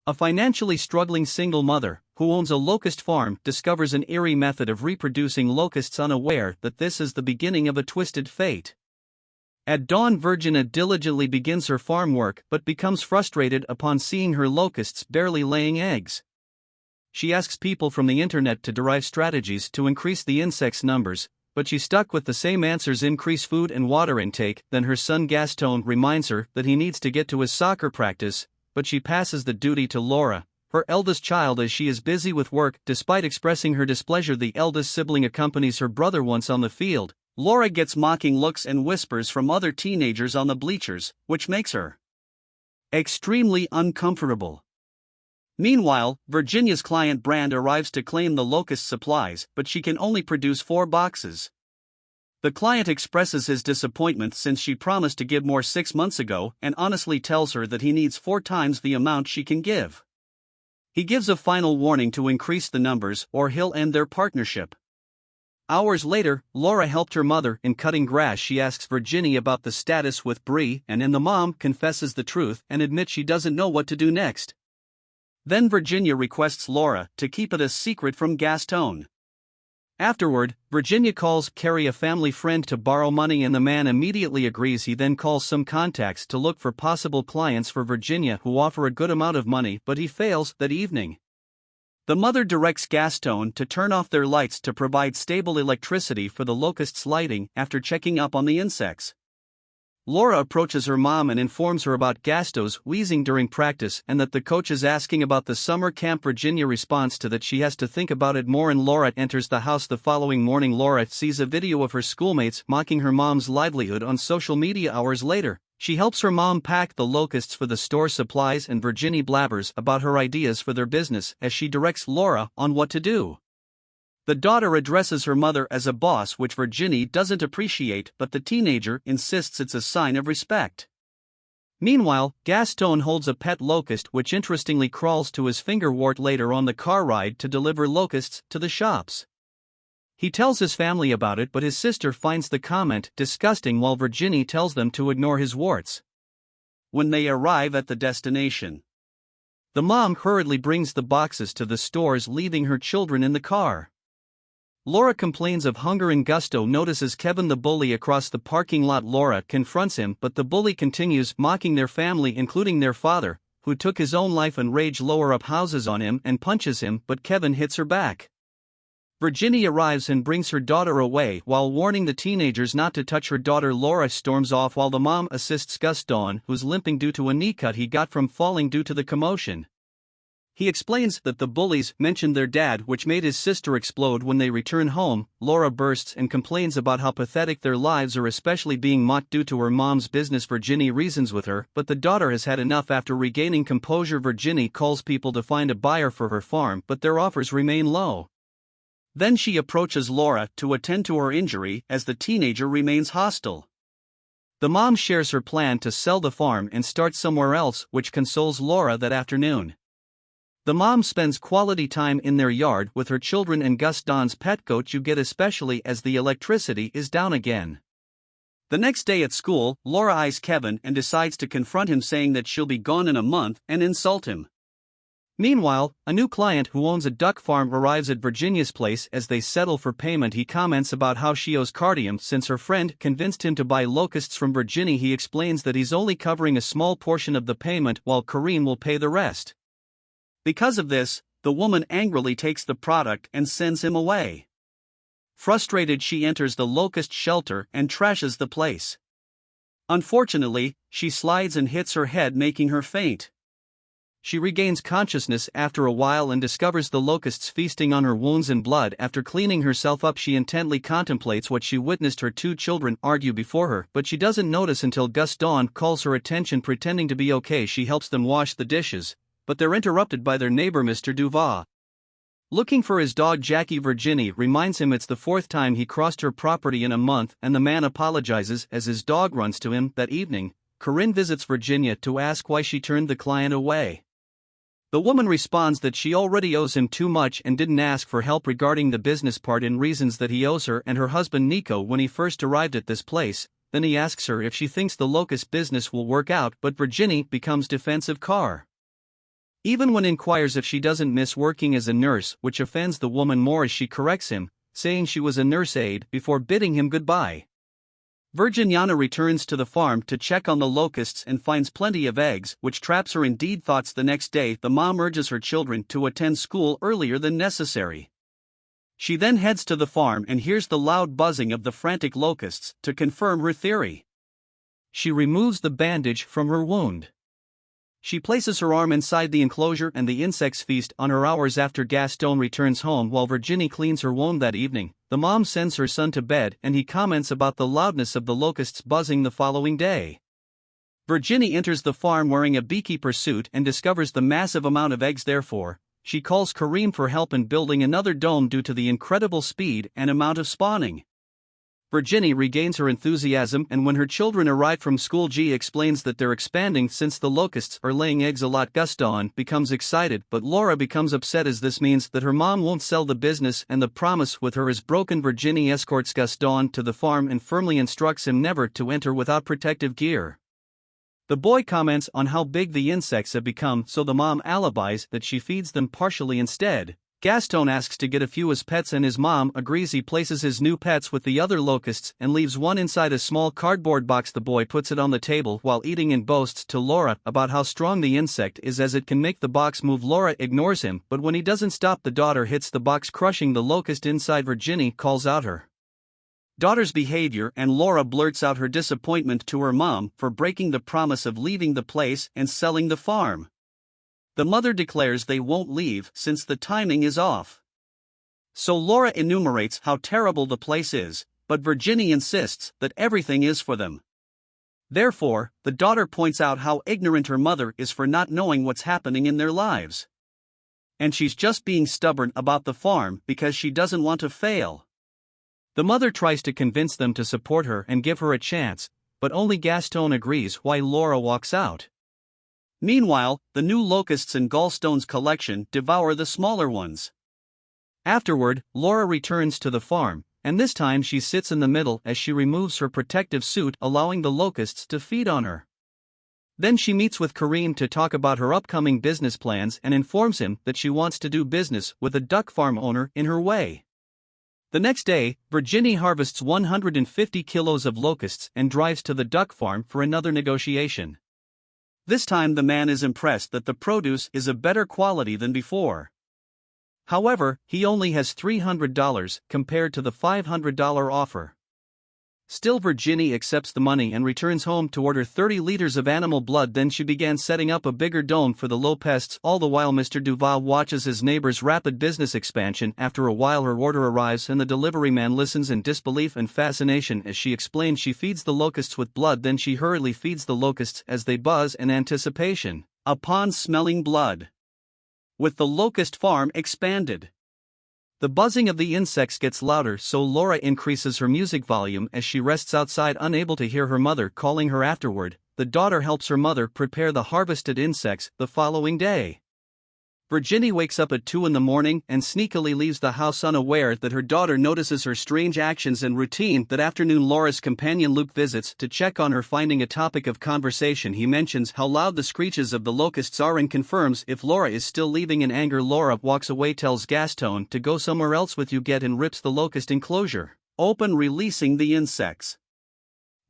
A financially struggling single mother, who owns a locust farm, discovers an eerie method of reproducing locusts, unaware that this is the beginning of a twisted fate. At dawn, Virginia diligently begins her farm work but becomes frustrated upon seeing her locusts barely laying eggs. She asks people from the internet to derive strategies to increase the insects' numbers, but she's stuck with the same answers: increase food and water intake. Then her son Gaston reminds her that he needs to get to his soccer practice, but she passes the duty to Laura, her eldest child, as she is busy with work. Despite expressing her displeasure, the eldest sibling accompanies her brother once on the field. Laura gets mocking looks and whispers from other teenagers on the bleachers, which makes her extremely uncomfortable. Meanwhile, Virginia's client Brand arrives to claim the locust supplies, but she can only produce 4 boxes. The client expresses his disappointment since she promised to give more 6 months ago, and honestly tells her that he needs 4 times the amount she can give. He gives a final warning to increase the numbers or he'll end their partnership. Hours later, Laura helped her mother in cutting grass. She asks Virginia about the status with Bree, and the mom confesses the truth and admits she doesn't know what to do next. Then Virginia requests Laura to keep it a secret from Gaston. Afterward, Virginia calls Carrie, a family friend, to borrow money, and the man immediately agrees. He then calls some contacts to look for possible clients for Virginia who offer a good amount of money, but he fails that evening. The mother directs Gaston to turn off their lights to provide stable electricity for the locusts' lighting after checking up on the insects. Laura approaches her mom and informs her about Gaston's wheezing during practice and that the coach is asking about the summer camp. Virginia responds to that she has to think about it more, and Laura enters the house. The following morning, Laura sees a video of her schoolmates mocking her mom's livelihood on social media. Hours later, she helps her mom pack the locusts for the store supplies, and Virginia blabbers about her ideas for their business as she directs Laura on what to do. The daughter addresses her mother as a boss, which Virginia doesn't appreciate, but the teenager insists it's a sign of respect. Meanwhile, Gaston holds a pet locust which interestingly crawls to his fingerwort later on the car ride to deliver locusts to the shops. He tells his family about it, but his sister finds the comment disgusting, while Virginia tells them to ignore his warts. When they arrive at the destination, the mom hurriedly brings the boxes to the stores, leaving her children in the car. Laura complains of hunger and Gusto notices Kevin the bully across the parking lot. Laura confronts him, but the bully continues mocking their family, including their father, who took his own life, and rage Laura up houses on him and punches him, but Kevin hits her back. Virginia arrives and brings her daughter away while warning the teenagers not to touch her daughter. Laura storms off while the mom assists Gaston, who's limping due to a knee cut he got from falling due to the commotion. He explains that the bullies mentioned their dad, which made his sister explode. When they return home, Laura bursts and complains about how pathetic their lives are, especially being mocked due to her mom's business. Virginia reasons with her, but the daughter has had enough. After regaining composure, Virginia calls people to find a buyer for her farm, but their offers remain low. Then she approaches Laura to attend to her injury as the teenager remains hostile. The mom shares her plan to sell the farm and start somewhere else, which consoles Laura that afternoon. The mom spends quality time in their yard with her children and Gaston's pet goat, you get, especially as the electricity is down again. The next day at school, Laura eyes Kevin and decides to confront him, saying that she'll be gone in a month, and insult him. Meanwhile, a new client who owns a duck farm arrives at Virginia's place. As they settle for payment, he comments about how she owes Cardium since her friend convinced him to buy locusts from Virginia. He explains that he's only covering a small portion of the payment while Kareem will pay the rest. Because of this, the woman angrily takes the product and sends him away. Frustrated, she enters the locust shelter and trashes the place. Unfortunately, she slides and hits her head, making her faint. She regains consciousness after a while and discovers the locusts feasting on her wounds and blood. After cleaning herself up, she intently contemplates what she witnessed her 2 children argue before her, but she doesn't notice until Gaston calls her attention. Pretending to be okay, she helps them wash the dishes, but they're interrupted by their neighbor Mr. Duval. Looking for his dog Jackie, Virginia reminds him it's the 4th time he crossed her property in a month, and the man apologizes as his dog runs to him. That evening, Corinne visits Virginia to ask why she turned the client away. The woman responds that she already owes him too much and didn't ask for help regarding the business part, and reasons that he owes her and her husband Nico when he first arrived at this place. Then he asks her if she thinks the locust business will work out, but Virginia becomes defensive. even when inquires if she doesn't miss working as a nurse, which offends the woman more as she corrects him, saying she was a nurse aide before bidding him goodbye. Virginiana returns to the farm to check on the locusts and finds plenty of eggs, which traps her in deep thoughts. The next day, the mom urges her children to attend school earlier than necessary. She then heads to the farm and hears the loud buzzing of the frantic locusts to confirm her theory. She removes the bandage from her wound. She places her arm inside the enclosure and the insects feast on her. Hours after Gaston returns home while Virginie cleans her wound that evening, the mom sends her son to bed and he comments about the loudness of the locusts buzzing the following day. Virginie enters the farm wearing a beekeeper's suit and discovers the massive amount of eggs. Therefore, she calls Kareem for help in building another dome due to the incredible speed and amount of spawning. Virginie regains her enthusiasm, and when her children arrive from school, G explains that they're expanding since the locusts are laying eggs a lot. Gaston becomes excited, but Laura becomes upset as this means that her mom won't sell the business and the promise with her is broken. Virginie escorts Gaston to the farm and firmly instructs him never to enter without protective gear. The boy comments on how big the insects have become, so the mom alibis that she feeds them partially instead. Gaston asks to get a few as pets and his mom agrees. He places his new pets with the other locusts and leaves one inside a small cardboard box. The boy puts it on the table while eating and boasts to Laura about how strong the insect is as it can make the box move. Laura ignores him, but when he doesn't stop, the daughter hits the box, crushing the locust inside. Virginie calls out her daughter's behavior and Laura blurts out her disappointment to her mom for breaking the promise of leaving the place and selling the farm. The mother declares they won't leave since the timing is off. So Laura enumerates how terrible the place is, but Virginie insists that everything is for them. Therefore, the daughter points out how ignorant her mother is for not knowing what's happening in their lives. And she's just being stubborn about the farm because she doesn't want to fail. The mother tries to convince them to support her and give her a chance, but only Gaston agrees, why Laura walks out. Meanwhile, the new locusts in Gallstone's collection devour the smaller ones. Afterward, Laura returns to the farm, and this time she sits in the middle as she removes her protective suit, allowing the locusts to feed on her. Then she meets with Kareem to talk about her upcoming business plans and informs him that she wants to do business with a duck farm owner in her way. The next day, Virginie harvests 150 kilos of locusts and drives to the duck farm for another negotiation. This time the man is impressed that the produce is of better quality than before. However, he only has $300 compared to the $500 offer. Still, Virginie accepts the money and returns home to order 30 liters of animal blood. Then she began setting up a bigger dome for the low pests. All the while Mr. Duval watches his neighbor's rapid business expansion. After a while her order arrives and the delivery man listens in disbelief and fascination as she explains she feeds the locusts with blood. Then she hurriedly feeds the locusts as they buzz in anticipation. Upon smelling blood, with the locust farm expanded, the buzzing of the insects gets louder, so Laura increases her music volume as she rests outside, unable to hear her mother calling her afterward. The daughter helps her mother prepare the harvested insects the following day. Virginie wakes up at 2 in the morning and sneakily leaves the house, unaware that her daughter notices her strange actions and routine. That afternoon, Laura's companion Luke visits to check on her. Finding a topic of conversation, he mentions how loud the screeches of the locusts are and confirms if Laura is still leaving. In anger, Laura walks away, tells Gaston to go somewhere else with you, and rips the locust enclosure open, releasing the insects.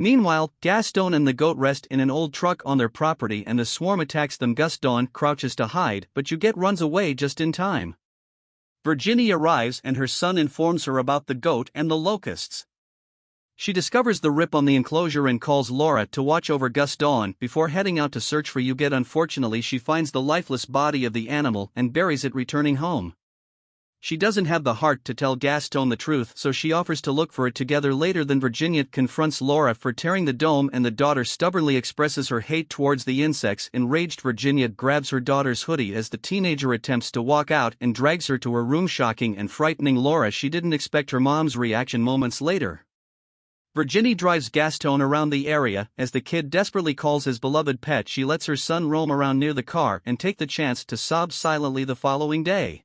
Meanwhile, Gaston and the goat rest in an old truck on their property and the swarm attacks them. Gaston crouches to hide, but runs away just in time. Virginie arrives and her son informs her about the goat and the locusts. She discovers the rip on the enclosure and calls Laura to watch over Gaston before heading out to search for Huguette. Unfortunately, she finds the lifeless body of the animal and buries it. Returning home, she doesn't have the heart to tell Gaston the truth, so she offers to look for it together later. Then Virginie confronts Laura for tearing the dome and the daughter stubbornly expresses her hate towards the insects. Enraged, Virginie grabs her daughter's hoodie as the teenager attempts to walk out and drags her to her room, shocking and frightening Laura. She didn't expect her mom's reaction. Moments later, Virginie drives Gaston around the area as the kid desperately calls his beloved pet. She lets her son roam around near the car and take the chance to sob silently. The following day,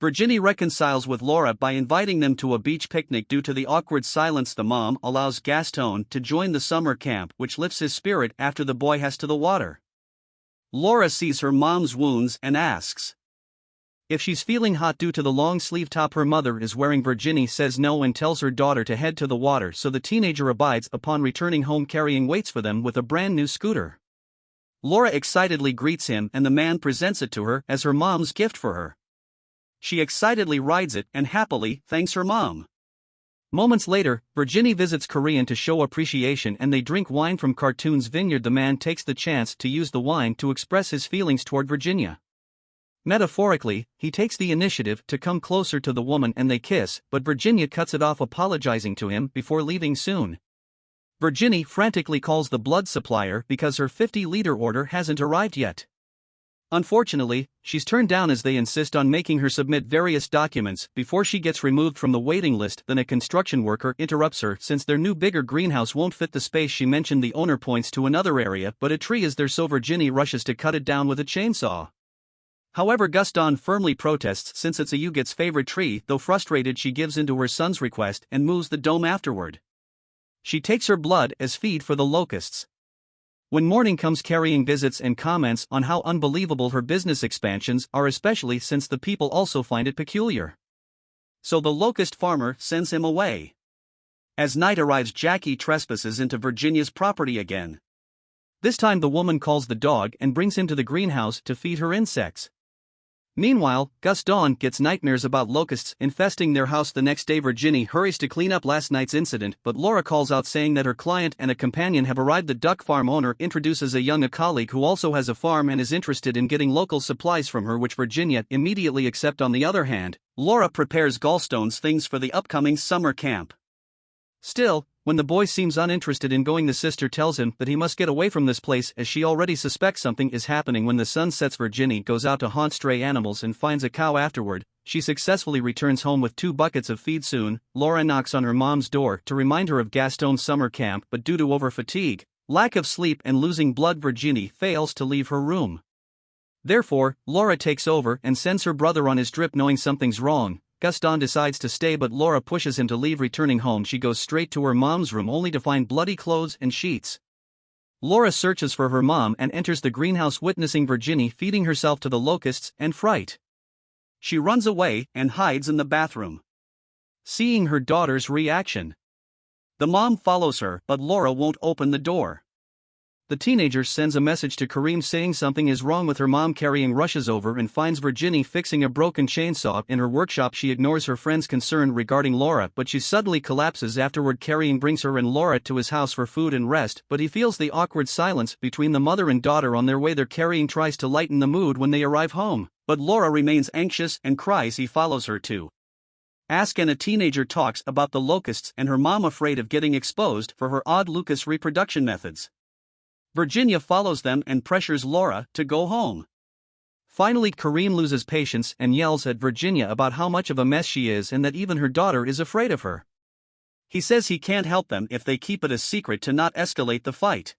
Virginie reconciles with Laura by inviting them to a beach picnic. Due to the awkward silence, the mom allows Gaston to join the summer camp, which lifts his spirit after the boy has to the water. Laura sees her mom's wounds and asks if she's feeling hot due to the long sleeve top her mother is wearing. Virginie says no and tells her daughter to head to the water, so the teenager abides upon returning home carrying weights for them with a brand new scooter. Laura excitedly greets him and the man presents it to her as her mom's gift for her. She excitedly rides it and happily thanks her mom. Moments later, Virginie visits Korean to show appreciation and they drink wine from Cartoon's vineyard. The man takes the chance to use the wine to express his feelings toward Virginia. Metaphorically, he takes the initiative to come closer to the woman and they kiss, but Virginia cuts it off, apologizing to him before leaving soon. Virginie frantically calls the blood supplier because her 50-liter order hasn't arrived yet. Unfortunately, she's turned down as they insist on making her submit various documents before she gets removed from the waiting list. Then a construction worker interrupts her since their new bigger greenhouse won't fit the space she mentioned. The owner points to another area, but a tree is there, so Virginie rushes to cut it down with a chainsaw. However, Gaston firmly protests since it's a Huguet's favorite tree. Though frustrated, she gives in to her son's request and moves the dome afterward. She takes her blood as feed for the locusts. When morning comes, carrying visits and comments on how unbelievable her business expansions are, especially since the people also find it peculiar. So the locust farmer sends him away. As night arrives, Jackie trespasses into Virginia's property again. This time the woman calls the dog and brings him to the greenhouse to feed her insects. Meanwhile, Gaston gets nightmares about locusts infesting their house the next day. Virginie hurries to clean up last night's incident, but Laura calls out saying that her client and a companion have arrived. The duck farm owner introduces a young colleague who also has a farm and is interested in getting local supplies from her, which Virginia immediately accepts. On the other hand, Laura prepares gallstones things for the upcoming summer camp. Still, when the boy seems uninterested in going, the sister tells him that he must get away from this place as she already suspects something is happening. When the sun sets, Virginie goes out to haunt stray animals and finds a cow. Afterward, she successfully returns home with 2 buckets of feed. Soon, Laura knocks on her mom's door to remind her of Gaston's summer camp, but due to over-fatigue, lack of sleep and losing blood, Virginie fails to leave her room. Therefore, Laura takes over and sends her brother on his trip. Knowing something's wrong, Gaston decides to stay, but Laura pushes him to leave. Returning home, she goes straight to her mom's room only to find bloody clothes and sheets. Laura searches for her mom and enters the greenhouse, witnessing Virginie feeding herself to the locusts and fright. She runs away and hides in the bathroom. Seeing her daughter's reaction, the mom follows her, but Laura won't open the door. The teenager sends a message to Kareem saying something is wrong with her mom. Carrying rushes over and finds Virginie fixing a broken chainsaw in her workshop. She ignores her friend's concern regarding Laura, but she suddenly collapses. Afterward, Carrying brings her and Laura to his house for food and rest, but he feels the awkward silence between the mother and daughter on their way there. Carrying tries to lighten the mood when they arrive home, but Laura remains anxious and cries. He follows her to ask, and a teenager talks about the locusts and her mom afraid of getting exposed for her odd Lucas reproduction methods. Virginia follows them and pressures Laura to go home. Finally, Kareem loses patience and yells at Virginia about how much of a mess she is and that even her daughter is afraid of her. He says he can't help them if they keep it a secret to not escalate the fight.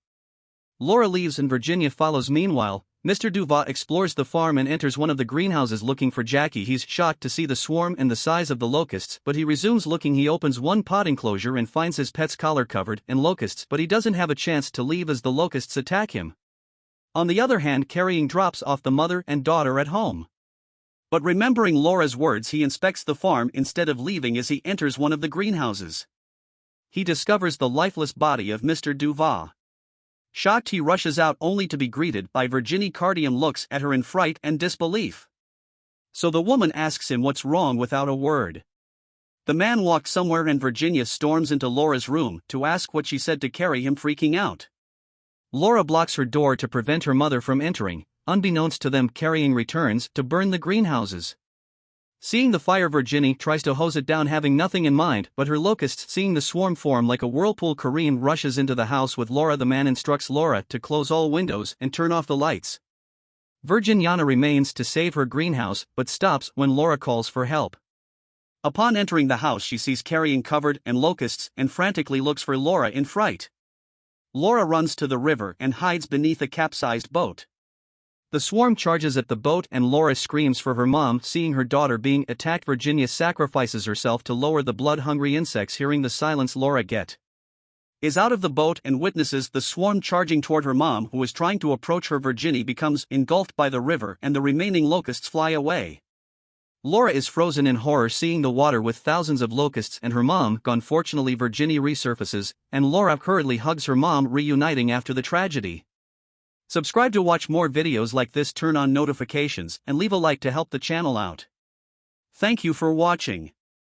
Laura leaves and Virginia follows. Meanwhile, Mr. Duval explores the farm and enters one of the greenhouses looking for Jackie. He's shocked to see the swarm and the size of the locusts, but he resumes looking. He opens one pot enclosure and finds his pet's collar covered in locusts, but he doesn't have a chance to leave as the locusts attack him. On the other hand, Carrying drops off the mother and daughter at home. But remembering Laura's words, he inspects the farm instead of leaving. As he enters one of the greenhouses, he discovers the lifeless body of Mr. Duval. Shocked, he rushes out only to be greeted by Virginie. Cardium looks at her in fright and disbelief. So the woman asks him what's wrong without a word. The man walks somewhere and Virginia storms into Laura's room to ask what she said to carry him, freaking out. Laura blocks her door to prevent her mother from entering. Unbeknownst to them, Carrying returns to burn the greenhouses. Seeing the fire, Virginie tries to hose it down, having nothing in mind but her locusts. Seeing the swarm form like a whirlpool, Kareem rushes into the house with Laura. The man instructs Laura to close all windows and turn off the lights. Virginiana remains to save her greenhouse, but stops when Laura calls for help. Upon entering the house, she sees Carrying covered in locusts and frantically looks for Laura in fright. Laura runs to the river and hides beneath a capsized boat. The swarm charges at the boat and Laura screams for her mom. Seeing her daughter being attacked, Virginia sacrifices herself to lower the blood-hungry insects. Hearing the silence, Laura gets is out of the boat and witnesses the swarm charging toward her mom, who is trying to approach her. Virginie becomes engulfed by the river and the remaining locusts fly away. Laura is frozen in horror seeing the water with thousands of locusts and her mom gone. Fortunately, Virginie resurfaces, and Laura hurriedly hugs her mom, reuniting after the tragedy. Subscribe to watch more videos like this, turn on notifications, and leave a like to help the channel out. Thank you for watching.